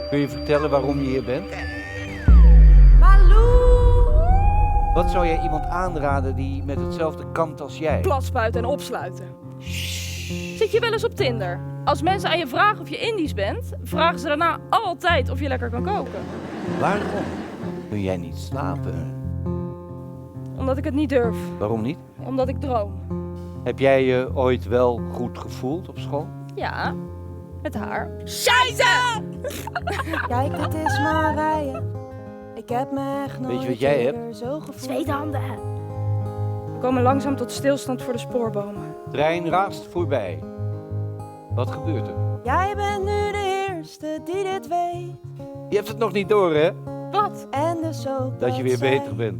Kun je vertellen waarom je hier bent? Wat zou jij iemand aanraden die met hetzelfde kampt als jij? Platspuiten en opsluiten. Zit je wel eens op Tinder? Als mensen aan je vragen of je Indisch bent, vragen ze daarna altijd of je lekker kan koken. Waarom kun jij niet slapen? Omdat ik het niet durf. Waarom niet? Omdat ik droom. Heb jij je ooit wel goed gevoeld op school? Ja, met haar. Scheisse! Kijk, het is maar rijden. Ik heb me echt nooit Weet je wat jij hebt? eerder zo gevoeld. Zweethanden. We komen langzaam tot stilstand voor de spoorbomen. Trein raast voorbij. Wat gebeurt er? Jij bent nu de eerste die dit weet. Je hebt het nog niet door, hè? Wat? En dus ook Dat je weer zij beter bent.